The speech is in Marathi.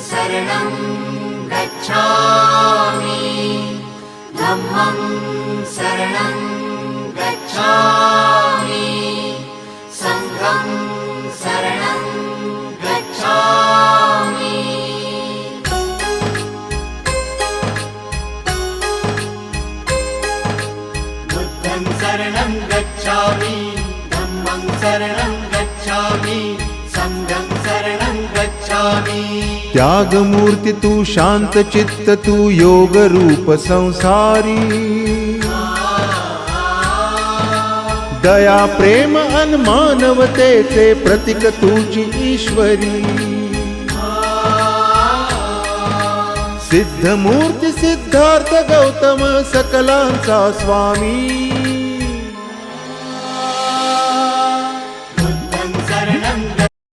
शरणं गच्छामि धम्मं शरणं गच्छामि संघं शरणं गच्छामि बुद्धं शरणं गच्छामि धम्मं शरणं गच्छामि संघं शरणं गच्छामि। त्यागमूर्ती तू शांत चित्त तू योग रूप संसारी दया प्रेम अन मानवतेचे प्रतीक तुझी ईश्वरी सिद्धमूर्ती सिद्धार्थ गौतम सकलांचा स्वामी